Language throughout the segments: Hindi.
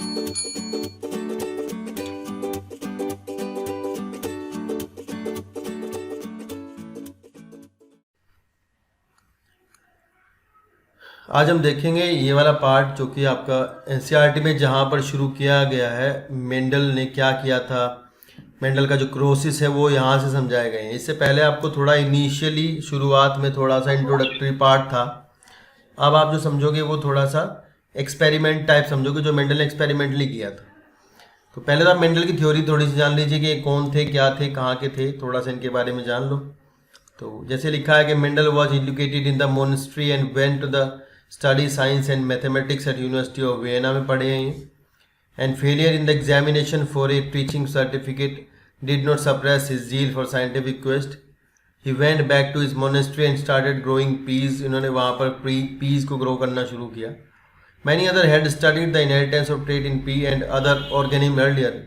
आज हम देखेंगे ये वाला पार्ट जो कि आपका एनसीईआरटी में जहाँ पर शुरू किया गया है, मेंडल ने क्या किया था, मेंडल का जो क्रोसिस है वो यहाँ से समझाए गए हैं। इससे पहले आपको थोड़ा इनिशियली शुरुआत में थोड़ा सा इंट्रोडक्टरी पार्ट था। अब आप जो समझोगे वो थोड़ा सा एक्सपेरिमेंट टाइप समझोगे, जो मेंडल ने एक्सपेरिमेंटली किया था। तो पहले तो आप मेंडल की थ्योरी थोड़ी सी जान लीजिए कि कौन थे, क्या थे, कहाँ के थे, थोड़ा सा इनके बारे में जान लो। तो जैसे लिखा है कि Mendel was educated in the monastery and went to the study science and mathematics at university of Vienna में पढ़े हैं। And failure in the examination for a teaching certificate did not suppress his zeal for scientific quest. He went back to his monastery and started growing peas. इन्होंने वहाँ पर पीस को ग्रो करना शुरू किया। Many other had studied the inheritance of trait in P and other organism earlier,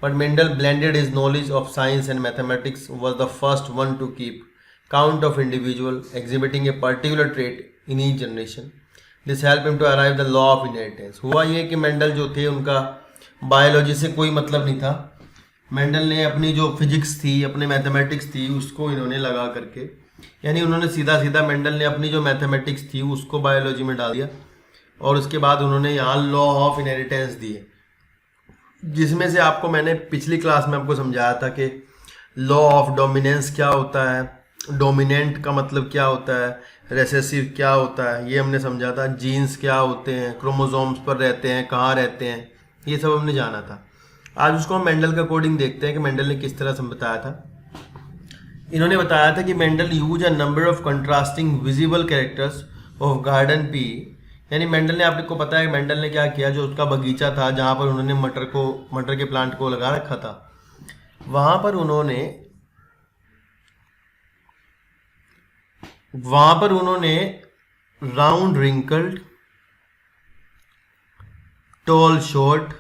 but Mendel blended his knowledge of science and mathematics, was the first one to keep count of individual exhibiting a particular trait in each generation. This helped him to arrive the law of inheritance. हुआ ये कि मेंडल जो थे उनका बायोलॉजी से कोई मतलब नहीं था। मेंडल ने अपनी जो फिजिक्स थी, अपने मैथमेटिक्स थी, उसको इन्होंने लगा करके, यानी उन्होंने सीधा सीधा मेंडल ने अपनी जो मैथमेटिक्स थी उसको बायोलॉजी में डाल दिया और उसके बाद उन्होंने यहाँ लॉ ऑफ इनहेरिटेंस दिए, जिसमें से आपको मैंने पिछली क्लास में आपको समझाया था कि लॉ ऑफ डोमिनेंस क्या होता है, डोमिनेंट का मतलब क्या होता है, रेसेसिव क्या होता है, ये हमने समझा था। जीन्स क्या होते हैं, क्रोमोसोम्स पर रहते हैं, कहाँ रहते हैं, ये सब हमने जाना था। आज उसको हम मेंडल का कोडिंग देखते हैं कि मेंडल ने किस तरह से बताया था। इन्होंने बताया था कि Mendel use a number of contrasting visible characters of garden pea. यानी मेंडल ने, आपको पता है मेंडल ने क्या किया, जो उसका बगीचा था जहाँ पर उन्होंने मटर के प्लांट को लगा रखा था, वहाँ पर उन्होंने round wrinkled, tall short,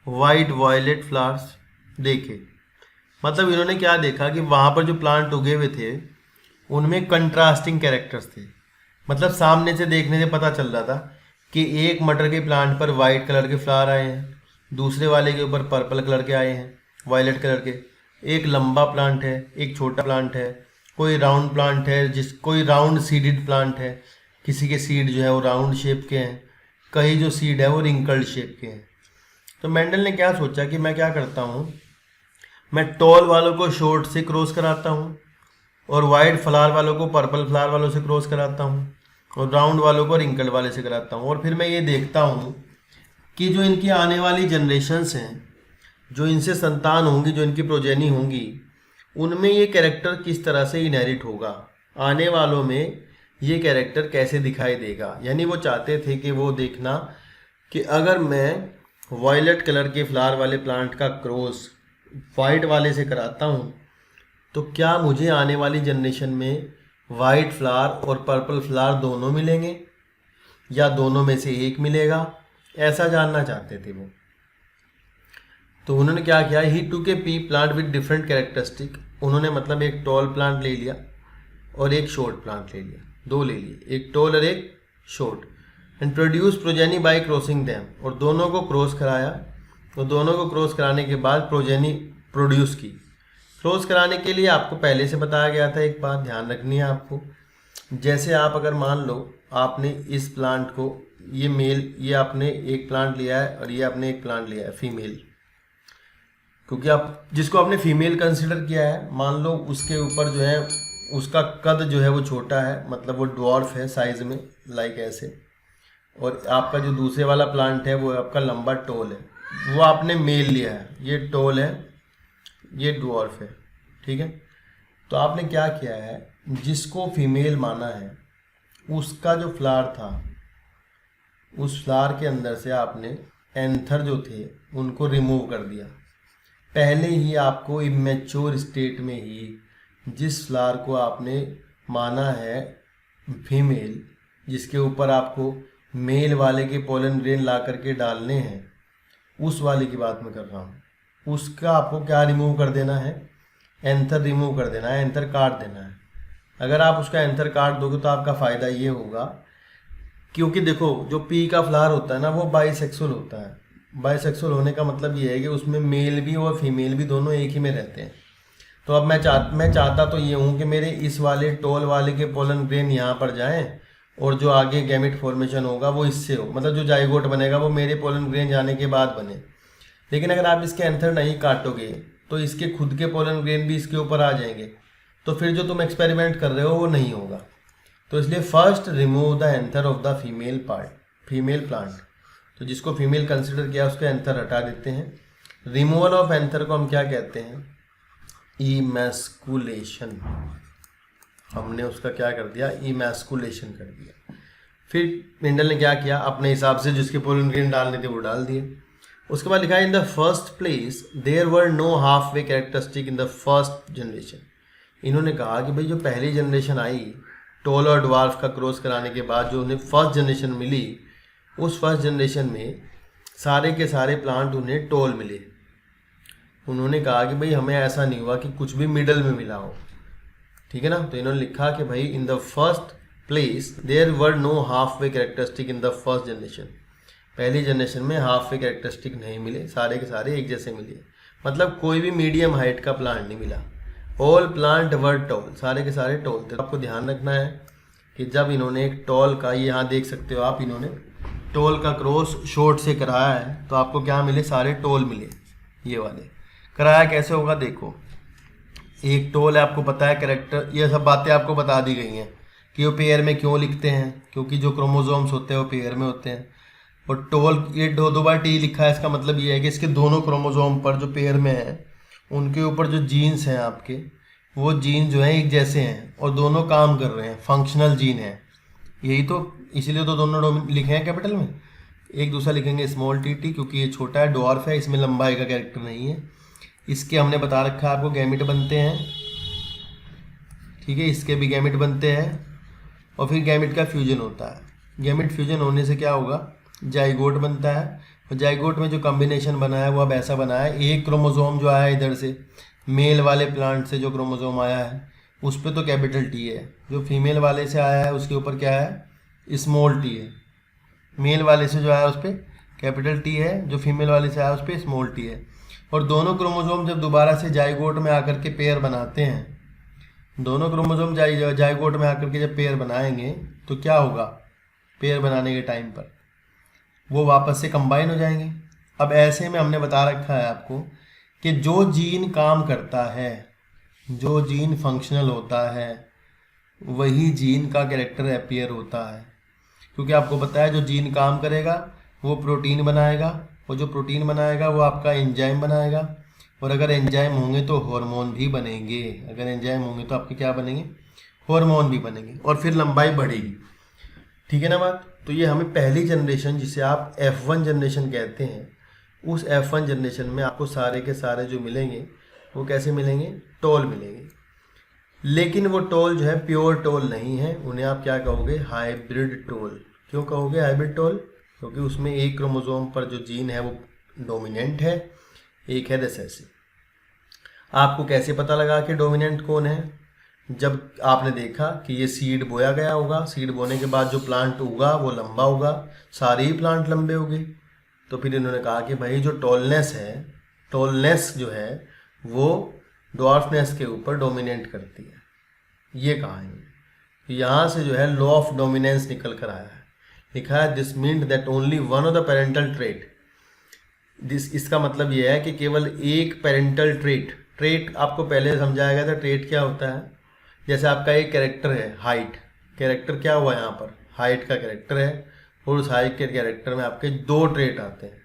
white violet flowers देखे। मतलब इन्होंने क्या देखा कि वहाँ पर जो प्लांट उगे हुए थे उनमें कंट्रास्टिंग कैरेक्टर्स थे। मतलब सामने से देखने से पता चल रहा था कि एक मटर के प्लांट पर वाइट कलर के फ्लावर आए हैं, दूसरे वाले के ऊपर पर्पल कलर के आए हैं, वायलेट कलर के। एक लंबा प्लांट है, एक छोटा प्लांट है, कोई राउंड प्लांट है, कोई राउंड सीडेड प्लांट है, किसी के सीड जो है वो राउंड शेप के हैं, कई जो सीड है वो रिंकल्ड शेप के हैं। तो मेंडल ने क्या सोचा कि मैं क्या करता हूँ, मैं टॉल वालों को शॉर्ट से क्रॉस कराता हूँ और वाइट फ्लावर वालों को पर्पल फ्लावर वालों से क्रॉस कराता हूँ और राउंड वालों को रिंकल वाले से कराता हूँ। और फिर मैं ये देखता हूँ कि जो इनकी आने वाली जनरेशन्स हैं, जो इनसे संतान होंगी, जो इनकी प्रोजेनी होंगी, उनमें ये कैरेक्टर किस तरह से इनहेरिट होगा, आने वालों में ये कैरेक्टर कैसे दिखाई देगा। यानी वो चाहते थे कि वो देखना कि अगर मैं वायलेट कलर के फ्लावर वाले प्लांट का क्रॉस वाइट वाले से कराता हूँ तो क्या मुझे आने वाली जनरेशन में वाइट फ्लावर और पर्पल फ्लावर दोनों मिलेंगे या दोनों में से एक मिलेगा, ऐसा जानना चाहते थे वो। तो उन्होंने क्या किया, ही टूक A P plant with different characteristic. उन्होंने मतलब एक टॉल प्लांट ले लिया और एक शॉर्ट प्लांट ले लिया, दो ले लिए, एक टॉल और एक short, and produce progeny bye crossing them. और दोनों को क्रॉस कराया, तो दोनों को क्रॉस कराने के बाद प्रोजेनी प्रोड्यूस की। क्रॉस कराने के लिए आपको पहले से बताया गया था, एक बात ध्यान रखनी है आपको। जैसे आप अगर मान लो आपने इस प्लांट को, ये मेल, ये आपने एक प्लांट लिया है और ये आपने एक प्लांट लिया है फीमेल, क्योंकि आप जिसको आपने फीमेल कंसिडर किया है, मान लो उसके ऊपर जो है उसका कद जो है वो छोटा है, मतलब वो ड्वार्फ है साइज में, लाइक ऐसे। और आपका जो दूसरे वाला प्लांट है वो आपका लंबा टॉल है, वो आपने मेल लिया है, ये टॉल है, ये ड्वार्फ है, ठीक है। तो आपने क्या किया है, जिसको फीमेल माना है उसका जो फ्लावर था, उस फ्लावर के अंदर से आपने एंथर जो थे उनको रिमूव कर दिया। पहले ही आपको इमेच्योर स्टेट में ही जिस फ्लावर को आपने माना है फीमेल, जिसके ऊपर आपको मेल वाले के पोलन ग्रेन ला करके डालने हैं, उस वाले की बात मैं कर रहा हूँ, उसका आपको क्या रिमूव कर देना है, एंथर रिमूव कर देना है, एंथर काट देना है। अगर आप उसका एंथर काट दोगे तो आपका फ़ायदा ये होगा क्योंकि देखो जो पी का फ्लावर होता है ना वो बाइसेक्सुअल होता है। बाइसेक्सुअल होने का मतलब ये है कि उसमें मेल भी और फीमेल भी दोनों एक ही में रहते हैं। तो अब मैं चाहता तो ये हूँ कि मेरे इस वाले टॉल वाले के पोलन ग्रेन यहाँ पर जाएं और जो आगे गैमेट फॉर्मेशन होगा वो इससे हो, मतलब जो जाइगोट बनेगा वो मेरे पोलन ग्रेन जाने के बाद बने। लेकिन अगर आप इसके एंथर नहीं काटोगे तो इसके खुद के पोलन ग्रेन भी इसके ऊपर आ जाएंगे, तो फिर जो तुम एक्सपेरिमेंट कर रहे हो वो नहीं होगा। तो इसलिए first remove the anther of the female plant. तो जिसको फीमेल कंसिडर किया उसके एंथर हटा देते हैं। रिमूवल ऑफ एंथर को हम क्या कहते हैं? इमैस्कुलेशन। हमने उसका क्या कर दिया? इमैस्कुलेशन कर दिया। फिर मेंडल ने क्या किया, अपने हिसाब से जिसके पोलन ग्रेन डालने थे वो डाल दिए। उसके बाद लिखा है in the first place there were no halfway characteristic in the first generation. इन्होंने कहा कि भाई जो पहली जनरेशन आई टॉल और ड्वार्फ का क्रॉस कराने के बाद जो उन्हें फर्स्ट जनरेशन मिली, उस फर्स्ट जनरेशन में सारे के सारे प्लांट उन्हें टॉल मिले। उन्होंने कहा कि भाई हमें ऐसा नहीं हुआ कि कुछ भी मिडल में मिला हो, ठीक है ना। तो इन्होंने लिखा कि भाई in the first place there were no halfway characteristic in the first generation. पहली जनरेशन में हाफ वे कैरेक्टरिस्टिक नहीं मिले, सारे के सारे एक जैसे मिले, मतलब कोई भी मीडियम हाइट का प्लांट नहीं मिला। ऑल प्लांट वर टॉल, सारे के सारे टॉल थे। आपको ध्यान रखना है कि जब इन्होंने एक टॉल का, ये यहाँ देख सकते हो आप, इन्होंने टॉल का क्रॉस शॉर्ट से कराया है तो आपको क्या मिले? सारे टॉल मिले। ये वाले कराया कैसे होगा देखो, एक टॉल है, आपको पता है कैरेक्टर, ये सब बातें आपको बता दी गई हैं कि वो पेयर में क्यों लिखते हैं, क्योंकि जो क्रोमोसोम्स होते हैं वो पेयर में होते हैं। और टॉल, ये दो बार टी लिखा है, इसका मतलब ये है कि इसके दोनों क्रोमोसोम पर जो पेयर में है उनके ऊपर जो जीन्स हैं आपके, वो जीन जो हैं एक जैसे हैं और दोनों काम कर रहे हैं, फंक्शनल जीन है। यही तो, इसीलिए तो दोनों लिखे हैं कैपिटल में। एक दूसरा लिखेंगे स्मॉल टी टी क्योंकि ये छोटा है, डॉर्फ है, इसमें लंबाई का कैरेक्टर नहीं है। इसके हमने बता रखा है आपको गैमेट बनते हैं, ठीक है, इसके भी गैमेट बनते हैं और फिर गैमेट का फ्यूजन होता है। गैमेट फ्यूजन होने से क्या होगा? जाइगोट बनता है। और जाइगोट में जो कॉम्बिनेशन बना है वो अब ऐसा बना है, एक क्रोमोसोम जो आया है इधर से, मेल वाले प्लांट से जो क्रोमोसोम आया है उस पर तो कैपिटल टी है, जो फीमेल वाले से आया है उसके ऊपर क्या है? स्मॉल टी है। मेल वाले से जो आया उस पर कैपिटल टी है, जो फीमेल वाले से आया उस पर स्मॉल टी है। और दोनों क्रोमोसोम जब दोबारा से जाइगोट में आकर के पेयर बनाते हैं, दोनों क्रोमोसोम जाइगोट में आकर के जब पेयर बनाएंगे तो क्या होगा? पेयर बनाने के टाइम पर वो वापस से कंबाइन हो जाएंगे। अब ऐसे में हमने बता रखा है आपको कि जो जीन काम करता है, जो जीन फंक्शनल होता है, वही जीन का कैरेक्टर अपीयर होता है। क्योंकि आपको पता है जो जीन काम करेगा वो प्रोटीन बनाएगा, और जो प्रोटीन बनाएगा वो आपका एंजाइम बनाएगा, और अगर एंजाइम होंगे तो हार्मोन भी बनेंगे। अगर एंजाइम होंगे तो आपके क्या बनेंगे? हार्मोन भी बनेंगे, और फिर लंबाई बढ़ेगी। ठीक है ना बात। तो ये हमें पहली जनरेशन, जिसे आप F1 जनरेशन कहते हैं, उस F1 जनरेशन में आपको सारे के सारे जो मिलेंगे वो कैसे मिलेंगे? टॉल मिलेंगे। लेकिन वो टॉल जो है प्योर टॉल नहीं है, उन्हें आप क्या कहोगे? Hybrid tall. क्यों कहोगे हाइब्रिड टॉल? क्योंकि उसमें एक क्रोमोसोम पर जो जीन है वो डोमिनेंट है, एक है रिसेसिव। आपको कैसे पता लगा कि डोमिनेंट कौन है? जब आपने देखा कि ये सीड बोया गया होगा, सीड बोने के बाद जो प्लांट उगा वो लंबा होगा, सारे ही प्लांट लंबे होंगे। तो फिर इन्होंने कहा कि भाई जो टॉलनेस है, टॉलनेस जो है वो ड्वार्फनेस के ऊपर डोमिनेट करती है। ये कहा है, यहाँ से जो है लॉ ऑफ डोमिनेंस निकल कर आया है। लिखा है this means that only one of the parental trait. इसका मतलब ये है कि केवल एक पेरेंटल ट्रेट आपको पहले समझाया गया था। ट्रेट क्या होता है? जैसे आपका एक कैरेक्टर है हाइट, कैरेक्टर क्या हुआ यहाँ पर? हाइट का कैरेक्टर है, और उस हाइट के कैरेक्टर में आपके दो ट्रेट आते हैं।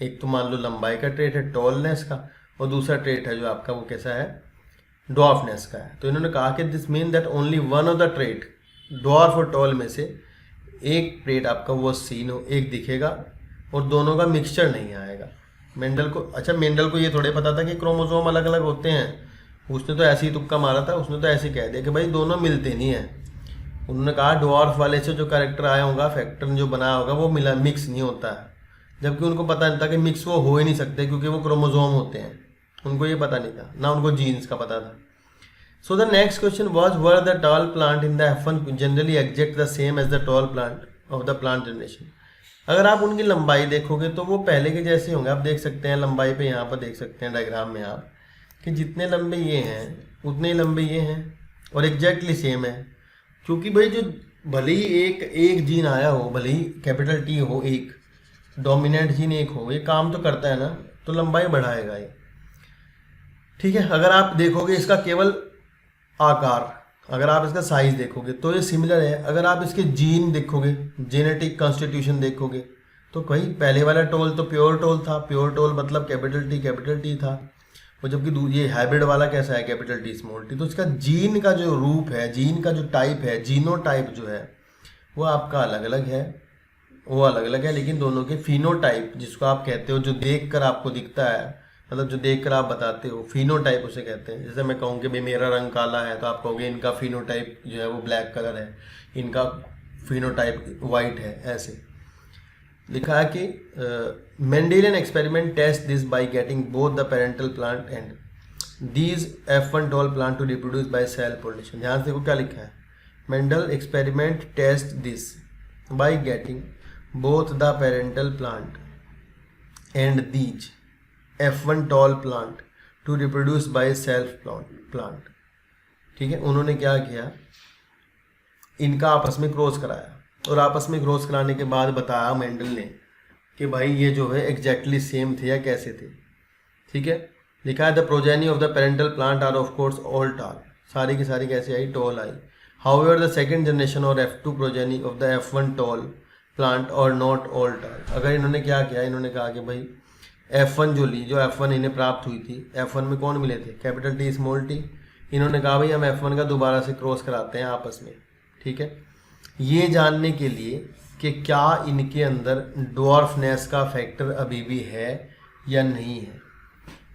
एक तो मान लो लंबाई का ट्रेट है टॉलनेस का, और दूसरा ट्रेट है जो आपका वो कैसा है? ड्वार्फनेस का है। तो इन्होंने कहा कि this mean that only one of the trait, dwarf और टॉल में से एक ट्रेट आपका वो सीन हो, एक दिखेगा, और दोनों का मिक्सचर नहीं आएगा। मेंडल को ये थोड़े पता था कि क्रोमोसोम अलग अलग होते हैं। उसने तो ऐसे ही तुक्का मारा था, उसने तो ऐसे ही कह दिया कि भाई दोनों मिलते नहीं हैं। उन्होंने कहा ड्वार्फ वाले से जो कैरेक्टर आया होगा, फैक्टर जो बनाया होगा, वो मिक्स नहीं होता है। जबकि उनको पता नहीं था कि मिक्स वो हो ही नहीं सकते, क्योंकि वो क्रोमोसोम होते हैं। उनको ये पता नहीं था, ना उनको जीन्स का पता था। So the next question was were the tall plant in the F1 generally exact the same as the tall plant. Of the plant generation. अगर आप उनकी लंबाई देखोगे तो वो पहले के जैसे होंगे। आप देख सकते हैं लंबाई पे, यहाँ पर देख सकते हैं डायग्राम में आप कि जितने लंबे ये हैं उतने ही लंबे ये हैं और एग्जैक्टली सेम है। क्योंकि भाई जो भले ही एक जीन आया हो, भले ही कैपिटल टी हो, एक डोमिनेंट जीन एक हो, ये काम तो करता है ना, तो लंबाई बढ़ाएगा ये। ठीक है, अगर आप देखोगे इसका केवल आकार, अगर आप इसका साइज देखोगे तो ये सिमिलर है। अगर आप इसके जीन देखोगे, जेनेटिक कॉन्स्टिट्यूशन देखोगे, तो कहीं पहले वाला टोल तो प्योर टोल था, प्योर टोल मतलब कैपिटल टी था, और जबकि ये हाइब्रिड वाला कैसा है, कैपिटल टी स्मॉल टी। तो इसका जीन का जो रूप है, जीन का जो टाइप है, जीनोटाइप जो है वो आपका अलग अलग है, वो अलग अलग है। लेकिन दोनों के फिनोटाइप, जिसको आप कहते हो जो देख कर आपको दिखता है, मतलब जो देख कर आप बताते हो, फिनोटाइप उसे कहते हैं। जैसे मैं कहूँ कि भाई मेरा रंग काला है, तो आप कहोगे इनका फिनोटाइप जो है वो ब्लैक कलर है, इनका फिनोटाइप वाइट है। ऐसे लिखा है कि Mendelian experiment test this by getting both the parental plant and these F1 tall plant to reproduce by self pollination. ध्यान से देखो क्या लिखा है, Mendel experiment test this by getting both the parental plant and these F1 tall plant to reproduce by self plant. ठीक है, उन्होंने क्या किया, इनका आपस में क्रॉस कराया, और आपस में क्रॉस कराने के बाद बताया मेंडल ने कि भाई ये जो है एग्जैक्टली सेम थे या कैसे थे। ठीक है, लिखा है the progeny of the parental plant are of course all tall, सारी की सारी कैसे आई, टॉल आई। However the second generation or F2 progeny of the F1 tall plant are not all tall. अगर इन्होंने क्या किया, इन्होंने कहा कि भाई F1 जो F1 इन्हें प्राप्त हुई थी, F1 में कौन मिले थे, कैपिटल टी स्मॉल टी। इन्होंने कहा भाई हम F1 का दोबारा से क्रॉस कराते हैं आपस में। ठीक है, ये जानने के लिए कि क्या इनके अंदर ड्वार्फनेस का फैक्टर अभी भी है या नहीं है।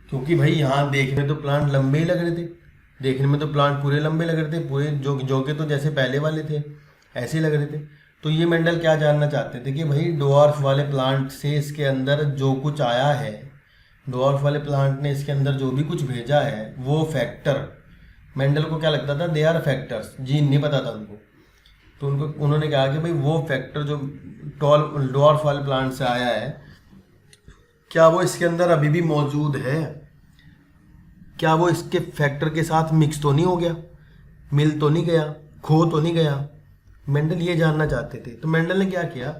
क्योंकि भाई यहाँ देखने में तो प्लांट लंबे ही लग रहे थे, देखने में तो प्लांट पूरे लंबे लग रहे थे, पूरे जो के तो जैसे पहले वाले थे ऐसे ही लग रहे थे। तो ये मेंडल क्या जानना चाहते थे कि भाई ड्वार्फ वाले प्लांट से इसके अंदर जो कुछ आया है, ड्वार्फ वाले प्लांट ने इसके अंदर जो भी कुछ भेजा है वो फैक्टर, मेंडल को क्या लगता था, दे आर फैक्टर्स, जीन नहीं पता था उनको। तो उन्होंने कहा कि भाई वो फैक्टर जो ड्वार्फ वाले प्लांट से आया है, क्या वो इसके अंदर अभी भी मौजूद है, क्या वो इसके फैक्टर के साथ मिक्स तो नहीं हो गया, मिल तो नहीं गया, खो तो नहीं गया। मेंडल ये जानना चाहते थे। तो मेंडल ने क्या किया,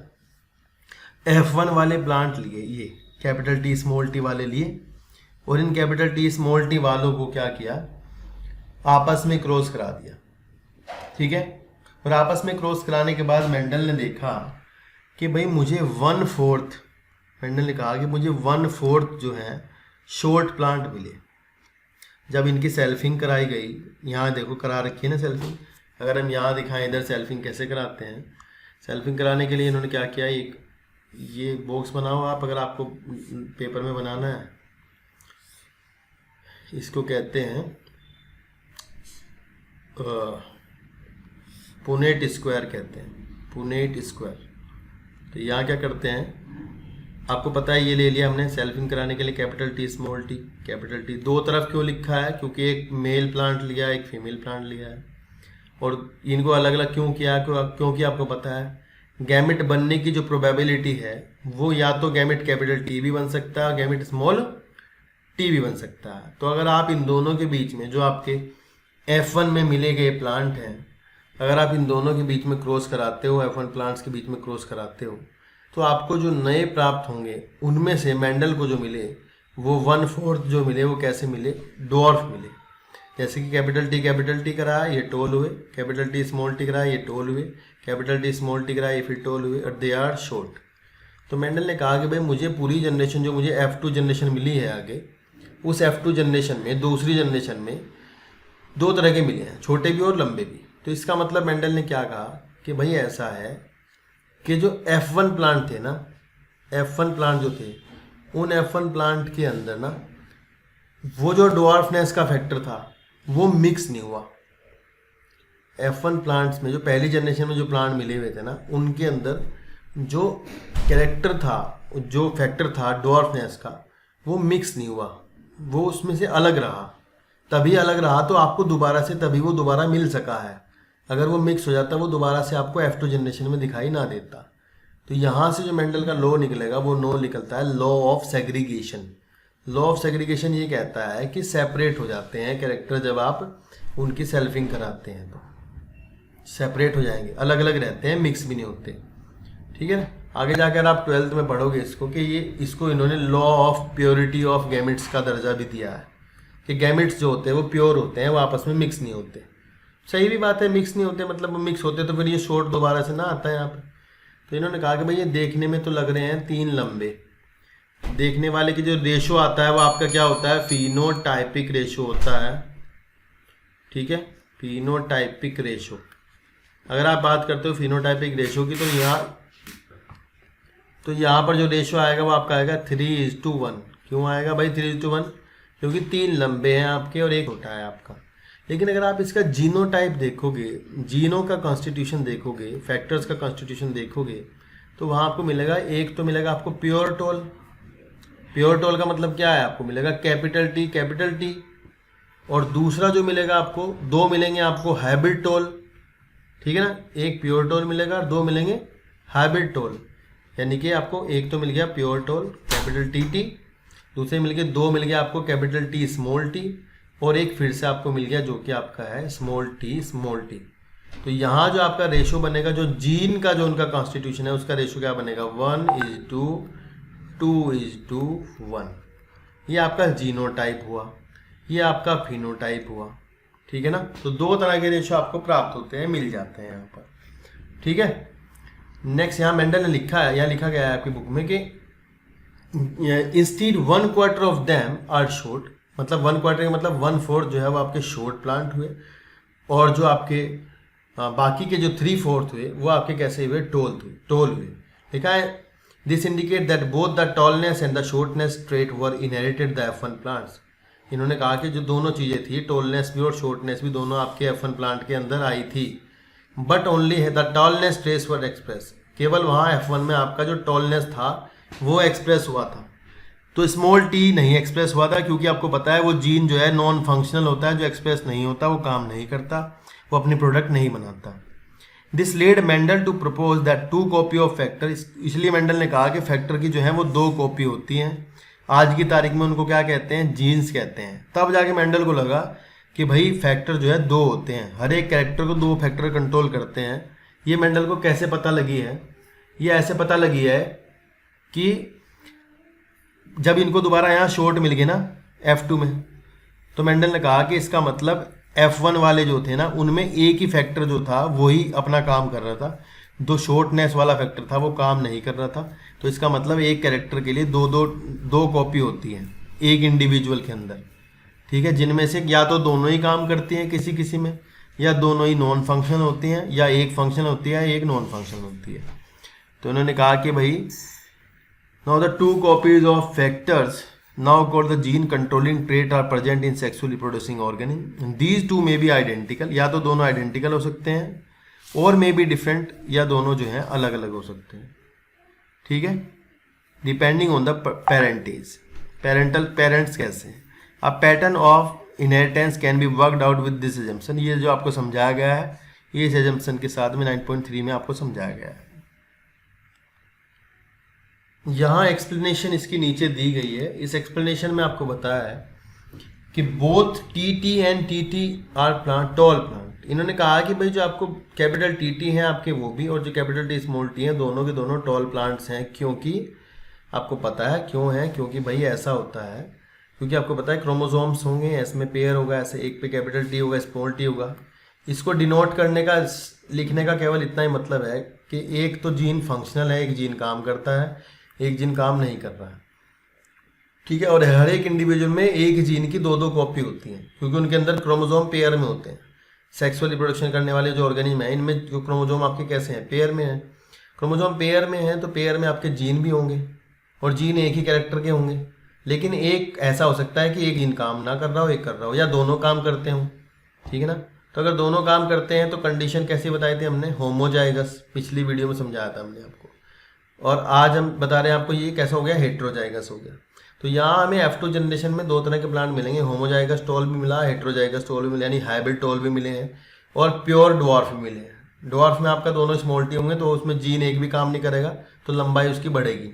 F1 वाले प्लांट लिए, ये कैपिटल टी स्मॉल टी वाले लिए, और in capital T small T वालों को क्या किया, आपस में क्रॉस करा दिया। ठीक है, और आपस में क्रॉस कराने के बाद मेंडल ने देखा कि भाई मुझे 1/4, मेंडल ने कहा कि मुझे 1/4 जो है शॉर्ट प्लांट मिले। जब इनकी सेल्फिंग कराई गई, यहाँ देखो करा रखी है ना सेल्फिंग, अगर हम यहाँ दिखाएं इधर सेल्फिंग कैसे कराते हैं, सेल्फिंग कराने के लिए इन्होंने क्या किया, एक ये बॉक्स बनाओ आप, अगर आपको पेपर में बनाना है, इसको कहते हैं पुनेट स्क्वायर कहते हैं, पुनेट स्क्वायर। तो यहाँ क्या करते हैं, आपको पता है ये ले लिया हमने सेल्फिंग कराने के लिए capital T small T, capital T दो तरफ क्यों लिखा है, क्योंकि एक मेल प्लांट लिया है, एक फीमेल प्लांट लिया है, और इनको अलग अलग क्यों किया, क्योंकि आपको पता है गैमेट बनने की जो प्रोबेबिलिटी है वो या तो गैमेट कैपिटल टी भी बन सकता है, गैमेट स्मॉल टी भी बन सकता है। तो अगर आप इन दोनों के बीच में जो आपके F1 में मिले गए प्लांट हैं, अगर आप इन दोनों के बीच में क्रॉस कराते हो, F1 प्लांट्स के बीच में क्रॉस कराते हो, तो आपको जो नए प्राप्त होंगे उनमें से मेंडल को जो मिले वो 1/4 जो मिले वो कैसे मिले, डॉर्फ मिले। जैसे कि कैपिटल टी कराया ये टोल हुए, कैपिटल टी स्मॉल टी कराया ये टोल हुए, कैपिटल टी स्मॉल टी कराया ये फिर टोल हुए, और दे आर शॉर्ट। तो मेंडल ने कहा कि भाई मुझे पूरी जनरेशन जो मुझे F2 जनरेशन मिली है आगे, उस F2 जनरेशन में, दूसरी जनरेशन में दो तरह के मिले हैं, छोटे भी और लंबे भी। तो इसका मतलब मेंडल ने क्या कहा कि भाई ऐसा है कि जो F1 प्लांट थे ना, F1 प्लांट जो थे, उन F1 प्लांट के अंदर ना वो जो ड्वार्फनेस का फैक्टर था वो मिक्स नहीं हुआ। F1 प्लांट्स में जो पहली जनरेशन में जो प्लांट मिले हुए थे ना, उनके अंदर जो कैरेक्टर था, जो फैक्टर था ड्वार्फनेस का, वो मिक्स नहीं हुआ, वो उसमें से अलग रहा। तभी अलग रहा तो आपको दोबारा से तभी वो दोबारा मिल सका है। अगर वो मिक्स हो जाता वो दोबारा से आपको F2 जनरेशन में दिखाई ना देता। तो यहाँ से जो मेंडल का लॉ निकलेगा वो नो निकलता है law of segregation. Law of segregation ये कहता है कि सेपरेट हो जाते हैं कैरेक्टर जब आप उनकी सेल्फिंग कराते हैं, तो सेपरेट हो जाएंगे, अलग अलग रहते हैं, मिक्स भी नहीं होते। ठीक है ना। आगे जाकर आप 12th में पढ़ोगे इसको कि ये इसको इन्होंने law of purity of gametes का दर्जा भी दिया है कि गैमेट्स जो होते हैं वो प्योर होते हैं, वो आपस में मिक्स नहीं होते। सही भी बात है, मिक्स नहीं होते मतलब वो मिक्स होते तो फिर ये शॉर्ट दोबारा से ना आता है यहाँ पे। तो इन्होंने कहा कि भाई ये देखने में तो लग रहे हैं 3 लंबे, देखने वाले की जो रेशो आता है वो आपका क्या होता है, फिनोटाइपिक रेशो होता है। ठीक है, फिनोटाइपिक रेशो। अगर आप बात करते हो फिनोटाइपिक रेशो की तो यहाँ पर जो रेशो आएगा वो आपका आएगा 3:1। क्यों आएगा भाई 3:1? क्योंकि 3 लंबे हैं आपके और 1 छोटा है आपका। लेकिन अगर आप इसका जीनोटाइप देखोगे, जीनो का कॉन्स्टिट्यूशन देखोगे, फैक्टर्स का कॉन्स्टिट्यूशन देखोगे, तो वहाँ आपको मिलेगा, एक तो मिलेगा आपको प्योर टोल। प्योर टोल का मतलब क्या है, आपको मिलेगा कैपिटल टी, और दूसरा जो मिलेगा आपको, 2 मिलेंगे आपको हाइब्रिड टोल। ठीक है ना, एक प्योर टोल मिलेगा और 2 मिलेंगे हाइब्रिड टोल। यानी कि आपको एक तो मिल गया प्योर टोल कैपिटल टी, दूसरे मिल गए 2 मिल गया आपको कैपिटल टी स्मॉल टी, और एक फिर से आपको मिल गया जो कि आपका है स्मॉल टी। तो यहाँ जो आपका रेशो बनेगा, जो जीन का जो उनका कॉन्स्टिट्यूशन है उसका रेशो क्या बनेगा, 1:2:1। ये आपका जीनोटाइप हुआ, ये आपका फिनोटाइप हुआ। ठीक है ना। तो 2 तरह के रेशो आपको प्राप्त होते हैं, मिल जाते हैं यहाँ पर। ठीक है। नेक्स्ट यहाँ मेंडल ने लिखा है, यहाँ लिखा गया है आपकी बुक में कि instead 1/4 of them are short, मतलब 1/4 का मतलब 1/4 जो है वो आपके शॉर्ट प्लांट हुए, और जो आपके बाकी के जो 3/4 हुए वो आपके कैसे हुए, टोल हुए। लिखा है this indicate that both the tallness and the shortness trait were inherited the F1 plants. इन्होंने कहा कि जो दोनों चीज़ें थी, टॉलनेस भी और शॉर्टनेस भी, दोनों आपके F1 प्लांट के अंदर आई थी। But only the tallness trace were express, केवल वहाँ F1 में आपका जो टॉलनेस था वो एक्सप्रेस हुआ था, तो स्मॉल टी नहीं एक्सप्रेस हुआ था, क्योंकि आपको पता है वो जीन जो है नॉन फंक्शनल होता है, जो एक्सप्रेस नहीं होता, वो काम नहीं करता, वो अपनी प्रोडक्ट नहीं बनाता। This led Mendel to propose that 2 copy of factor, इसलिए मेंडल ने कहा कि फैक्टर की जो है वो 2 कॉपी होती हैं। आज की तारीख में उनको क्या कहते हैं, जीन्स कहते हैं। तब जाके मेंडल को लगा कि भाई फैक्टर जो है 2 होते हैं, हर एक कैरेक्टर को 2 फैक्टर कंट्रोल करते हैं। ये मेंडल को कैसे पता लगी है, ये ऐसे पता लगी है कि जब इनको दोबारा यहाँ शॉर्ट मिल गए ना F2 में, तो मेंडल ने कहा कि इसका मतलब F1 वाले जो थे ना उनमें एक ही फैक्टर जो था वही अपना काम कर रहा था, जो शॉर्टनेस वाला फैक्टर था वो काम नहीं कर रहा था। तो इसका मतलब एक कैरेक्टर के लिए दो कॉपी होती है एक इंडिविजुअल के अंदर। ठीक है, जिनमें से या तो दोनों ही काम करती हैं किसी किसी में, या दोनों ही नॉन फंक्शन होती हैं, या एक फंक्शन होती है एक नॉन फंक्शन होती है। तो उन्होंने कहा कि भाई now the 2 copies of factors now called the gene controlling trait are present in sexually reproducing organism. These 2 may be identical, या तो दोनों आइडेंटिकल हो सकते हैं, और मे बी डिफरेंट, या दोनों जो हैं अलग अलग हो सकते हैं। ठीक है, depending on the parentage, parental parents कैसे हैं। A pattern of inheritance can be worked out with this assumption. ये जो आपको समझाया गया है, ये इस एजम्पशन के साथ में 9.3 में आपको समझाया गया है। यहाँ एक्सप्लेनेशन इसकी नीचे दी गई है। इस एक्सप्लेनेशन में आपको बताया है कि both TT and TT are plant tall plant. इन्होंने कहा कि भाई जो आपको कैपिटल TT हैं आपके वो भी, और जो कैपिटल T स्मॉल t हैं, दोनों के दोनों टॉल प्लांट्स हैं। क्योंकि आपको पता है क्यों है, क्योंकि भाई ऐसा होता है, क्योंकि आपको पता है क्रोमोसोम्स होंगे, इसमें पेयर होगा, ऐसे एक पे कैपिटल T होगा, स्मॉल t होगा। इसको डिनोट करने का, लिखने का केवल इतना ही मतलब है कि एक तो जीन फंक्शनल है, एक जीन काम करता है, एक जीन काम नहीं कर रहा है। ठीक है, और हर एक इंडिविजुअल में एक जीन की 2 कॉपी होती हैं, क्योंकि उनके अंदर क्रोमोसोम पेयर में होते हैं। सेक्सुअल रिप्रोडक्शन करने वाले जो ऑर्गेनिज्म है, इनमें जो क्रोमोसोम आपके कैसे हैं, पेयर में है। क्रोमोसोम पेयर में है तो पेयर में आपके जीन भी होंगे, और जीन एक ही कैरेक्टर के होंगे। लेकिन एक ऐसा हो सकता है कि एक जीन काम ना कर रहा हो, एक कर रहा हो, या दोनों काम करते हों। ठीक है ना। तो अगर दोनों काम करते हैं तो कंडीशन कैसी बताई थी हमने, होमोजाइगस, पिछली वीडियो में समझाया था हमने आपको। और आज हम बता रहे हैं आपको ये कैसा हो गया, हेट्रोजाइगस हो गया। तो यहाँ हमें F2 जनरेशन में 2 तरह के प्लांट मिलेंगे, होमोजाइगस टॉल भी मिला, हेट्रोजाइगस टॉल भी मिला, यानी हाइब्रिड टॉल भी मिले हैं, और प्योर ड्वार्फ भी मिले हैं। ड्वार्फ में आपका दोनों स्मॉल t होंगे, तो उसमें जीन एक भी काम नहीं करेगा, तो लंबाई उसकी बढ़ेगी।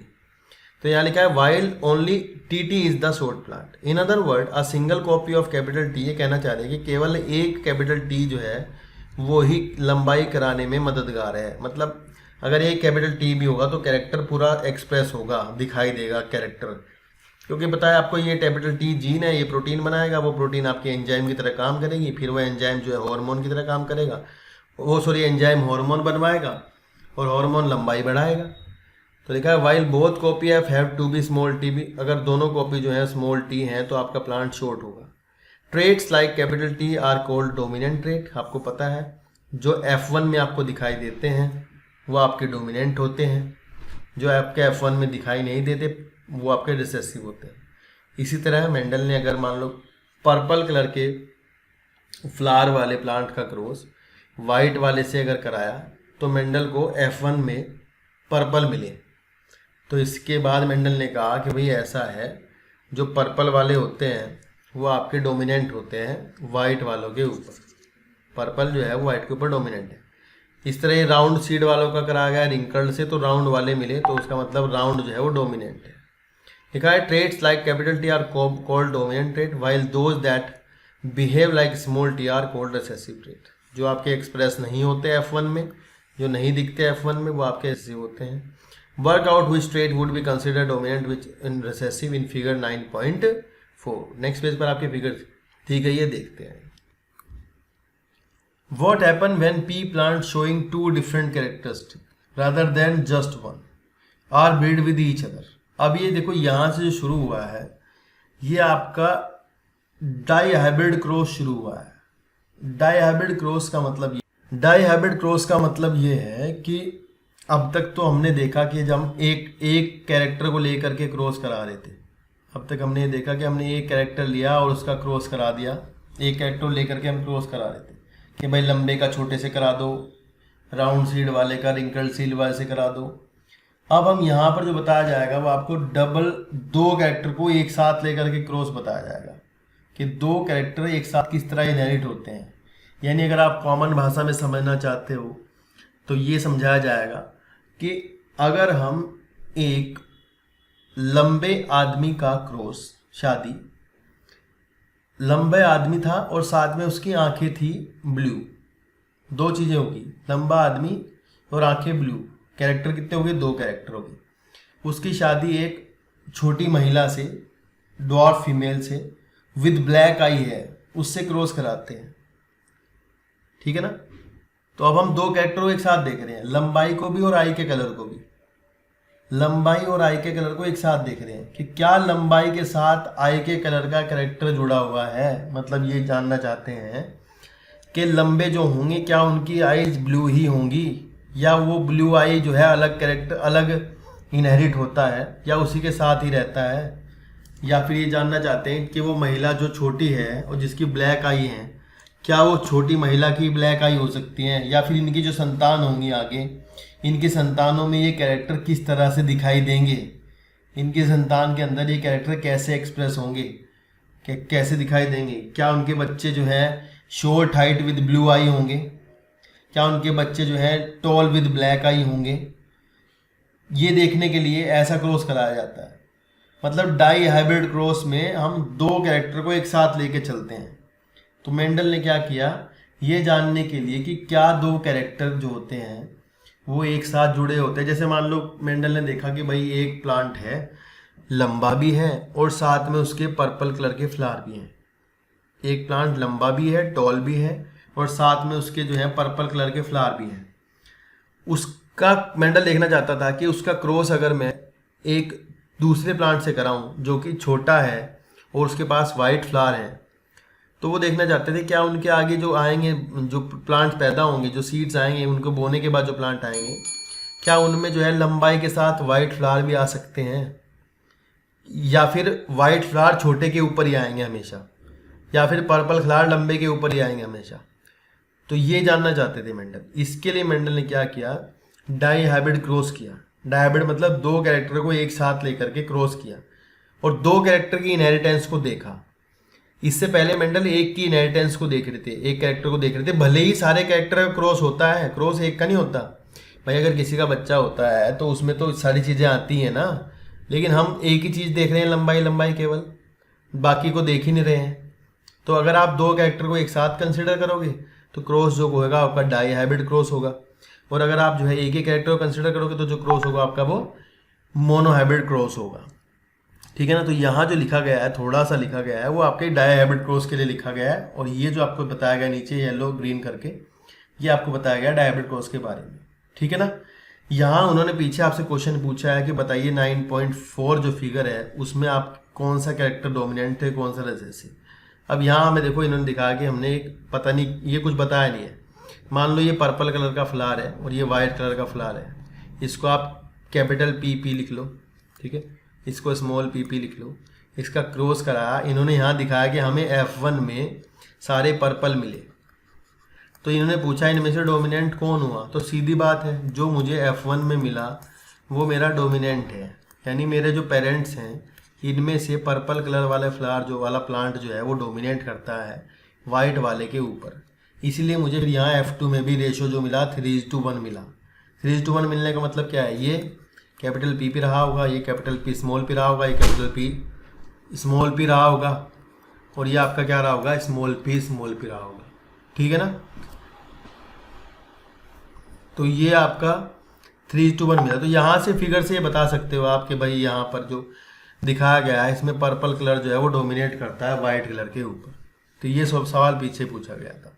तो यहाँ लिखा है while only T T is the short plant. In other word a single copy of capital T, ये कहना चाह रहे हैं कि केवल एक कैपिटल टी जो है वो ही लंबाई कराने में मददगार है। मतलब अगर एक कैपिटल टी भी होगा तो कैरेक्टर पूरा एक्सप्रेस होगा, दिखाई देगा कैरेक्टर, क्योंकि बताया आपको ये कैपिटल टी जीन है, ये प्रोटीन बनाएगा, वो प्रोटीन आपके एंजाइम की तरह काम करेगी, फिर वो एंजाइम जो है हार्मोन की तरह काम करेगा, एंजाइम हार्मोन बनवाएगा और हार्मोन लंबाई बढ़ाएगा। तो लिखा है while both copy of have to be small t b, अगर दोनों कॉपी जो है स्मॉल टी हैं तो आपका प्लांट शॉर्ट होगा। Traits like capital T R called dominant trait, आपको पता है जो F1 में आपको दिखाई देते हैं वो आपके डोमिनेंट होते हैं, जो आपके F1 में दिखाई नहीं देते वो आपके रिसेसिव होते हैं। इसी तरह मेंडल ने अगर मान लो पर्पल कलर के फ्लावर वाले प्लांट का क्रॉस वाइट वाले से अगर कराया तो मेंडल को F1 में पर्पल मिले। तो इसके बाद मेंडल ने कहा कि भाई ऐसा है, जो पर्पल वाले होते हैं वो आपके डोमिनेंट होते हैं वाइट वालों के ऊपर, पर्पल जो है वो वाइट के ऊपर डोमिनेंट है। इस तरह ये राउंड सीड वालों का कराया गया रिंकल्ड से, तो राउंड वाले मिले तो उसका मतलब राउंड जो है वो डोमिनेंट है। लिखा है traits like capital T R called dominant trait while those that behave like small T R called recessive trait. जो आपके एक्सप्रेस नहीं होते F1 में, जो नहीं दिखते F1 में, वो आपके रिसेसिव होते हैं। Work out which trait would be consider dominant which in recessive in figure 9.4। Next page पर आपके फिगर ठीक है, ये देखते हैं। What happen when P plant showing two different characteristics rather than just one are bred with each other? अब ये देखो यहाँ से जो शुरू हुआ है ये आपका डाई हाइब्रिड क्रॉस शुरू हुआ है। डाई हाइब्रिड क्रॉस का मतलब ये है कि अब तक तो हमने देखा कि जब हम एक कैरेक्टर को लेकर के क्रॉस करा रहे थे, अब तक हमने ये देखा कि हमने एक कैरेक्टर लिया और उसका क्रॉस करा दिया, एक कैरेक्टर लेकर के हम क्रॉस करा रहे थे कि भाई लंबे का छोटे से करा दो, राउंड सीड वाले का रिंकल्ड सीड वाले से करा दो। अब हम यहाँ पर जो बताया जाएगा वो आपको डबल दो कैरेक्टर को एक साथ लेकर के क्रॉस बताया जाएगा कि दो कैरेक्टर एक साथ किस तरह इनहेरिट होते हैं। यानी अगर आप कॉमन भाषा में समझना चाहते हो तो ये समझाया जाएगा कि अगर हम एक लंबे आदमी का क्रॉस, शादी, लंबे आदमी था और साथ में उसकी आंखें थी ब्लू, दो चीज़ें होगी, लंबा आदमी और आंखें ब्लू, कैरेक्टर कितने हो गए? दो कैरेक्टर हो गए। उसकी शादी एक छोटी महिला से, डॉर्फ फीमेल से विद ब्लैक आई है, उससे क्रॉस कराते हैं, ठीक है ना। तो अब हम दो कैरेक्टर को एक साथ देख रहे हैं, लंबाई को भी और आई के कलर को भी, लंबाई और आई के कलर को एक साथ देख रहे हैं कि क्या लंबाई के साथ आई के कलर का कैरेक्टर जुड़ा हुआ है। मतलब ये जानना चाहते हैं कि लंबे जो होंगे क्या उनकी आईज ब्लू ही होंगी या वो ब्लू आई जो है अलग कैरेक्टर अलग इनहेरिट होता है या उसी के साथ ही रहता है। या फिर ये जानना चाहते हैं कि वो महिला जो छोटी है और जिसकी ब्लैक आई है, क्या वो छोटी महिला की ब्लैक आई हो सकती हैं, या फिर इनकी जो संतान होंगी आगे, इनकी संतानों में ये कैरेक्टर किस तरह से दिखाई देंगे, इनकी संतान के अंदर ये कैरेक्टर कैसे एक्सप्रेस होंगे, कैसे दिखाई देंगे। क्या उनके बच्चे जो है शॉर्ट हाइट विद ब्लू आई होंगे, क्या उनके बच्चे जो है टॉल विद ब्लैक आई होंगे। ये देखने के लिए ऐसा क्रॉस कराया जाता है। मतलब डाई हाइब्रिड क्रॉस में हम दो कैरेक्टर को एक साथ लेके चलते हैं। तो मेंडल ने क्या किया, ये जानने के लिए कि क्या दो कैरेक्टर जो होते हैं वो एक साथ जुड़े होते हैं। जैसे मान लो मेंडल ने देखा कि भाई एक प्लांट है, लंबा भी है और साथ में उसके पर्पल कलर के फ्लावर भी हैं। एक प्लांट लंबा भी है, टॉल भी है और साथ में उसके जो है पर्पल कलर के फ्लावर भी हैं। उसका मेंडल देखना चाहता था कि उसका क्रॉस अगर मैं एक दूसरे प्लांट से कराऊं जो कि छोटा है और उसके पास वाइट फ्लावर हैं, तो वो देखना चाहते थे क्या उनके आगे जो आएंगे, जो प्लांट पैदा होंगे, जो सीड्स आएंगे, उनको बोने के बाद जो प्लांट आएंगे, क्या उनमें जो है लंबाई के साथ वाइट फ्लावर भी आ सकते हैं, या फिर वाइट फ्लावर छोटे के ऊपर ही आएंगे हमेशा, या फिर पर्पल फ्लावर लंबे के ऊपर ही आएंगे हमेशा। तो ये जानना चाहते थे मेंडल। इसके लिए मेंडल ने क्या किया, डाई हाइब्रिड क्रॉस किया। डाई हाइब्रिड मतलब दो कैरेक्टर को एक साथ लेकर के क्रॉस किया और दो कैरेक्टर की इनहेरिटेंस को देखा। इससे पहले मेंडल एक की इनहेरिटेंस को देख रहे थे, एक कैरेक्टर को देख रहे थे। भले ही सारे कैरेक्टर का क्रॉस होता है, क्रॉस एक का नहीं होता, भाई अगर किसी का बच्चा होता है तो उसमें तो सारी चीज़ें आती हैं ना, लेकिन हम एक ही चीज़ देख रहे हैं, लंबाई लंबाई केवल, बाकी को देख ही नहीं रहे हैं। तो अगर आप दो कैरेक्टर को एक साथ कंसिडर करोगे तो क्रॉस जो होगा आपका डाई हाइब्रिड क्रॉस होगा, और अगर आप जो है एक ही कैरेक्टर को कंसिडर करोगे तो जो क्रॉस होगा आपका वो मोनो हाइब्रिड क्रॉस होगा। ठीक है ना। तो यहाँ जो लिखा गया है, थोड़ा सा लिखा गया है, वो आपके डाई हाइब्रिड क्रॉस के लिए लिखा गया है, और ये जो आपको बताया गया नीचे येलो ग्रीन करके, ये आपको बताया गया डाई हाइब्रिड क्रॉस के बारे में। ठीक है ना। यहाँ उन्होंने पीछे आपसे क्वेश्चन पूछा है कि बताइए 9.4 जो फिगर है उसमें आप कौन सा कैरेक्टर डोमिनेंट है, कौन सा रिसेसिव। अब यहाँ हमें देखो इन्होंने दिखाया कि हमने एक पता नहीं, ये कुछ बताया नहीं है। मान लो ये पर्पल कलर का फ्लावर है और ये वाइट कलर का फ्लावर है, इसको आप कैपिटल पी लिख लो। ठीक है, इसको स्मॉल पी लिख लो। इसका क्रॉस कराया, इन्होंने यहाँ दिखाया कि हमें F1 में सारे पर्पल मिले, तो इन्होंने पूछा इनमें से डोमिनेंट कौन हुआ। तो सीधी बात है, जो मुझे F1 में मिला वो मेरा डोमिनेंट है, यानी मेरे जो पेरेंट्स हैं इनमें से पर्पल कलर वाले फ्लावर जो वाला प्लांट जो है वो डोमिनेट करता है वाइट वाले के ऊपर। इसलिए मुझे यहाँ F2 में भी रेशो जो मिला 3:1 मिला। 3:1 मिलने का मतलब क्या है, ये कैपिटल पी रहा होगा, ये कैपिटल पी स्मॉल पी रहा होगा, ये कैपिटल पी स्मॉल पी रहा होगा, और ये आपका क्या रहा होगा, स्मॉल पी रहा होगा। ठीक है ना। तो ये आपका 3:1 मिला। तो यहाँ से फिगर से ये बता सकते हो आप कि भाई यहाँ पर जो दिखाया गया है इसमें पर्पल कलर जो है वो डोमिनेट करता है वाइट कलर के ऊपर। तो ये सब सवाल पीछे पूछा गया था।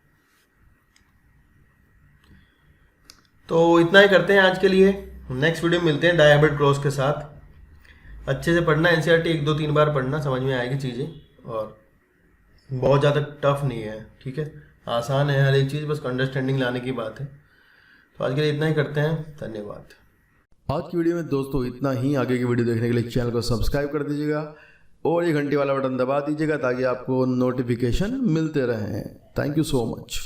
तो इतना ही करते हैं आज के लिए, नेक्स्ट वीडियो में मिलते हैं डाई हाइब्रिड क्रॉस के साथ। अच्छे से पढ़ना, एनसीईआरटी 1-2-3 बार पढ़ना, समझ में आएगी चीज़ें, और बहुत ज़्यादा टफ नहीं है। ठीक है, आसान है हर एक चीज़, बस अंडरस्टैंडिंग लाने की बात है। तो आज के लिए इतना ही करते हैं, धन्यवाद। आज की वीडियो में दोस्तों इतना ही। आगे की वीडियो देखने के लिए चैनल को सब्सक्राइब कर दीजिएगा और ये घंटी वाला बटन दबा दीजिएगा ताकि आपको नोटिफिकेशन मिलते रहें। Thank you so much.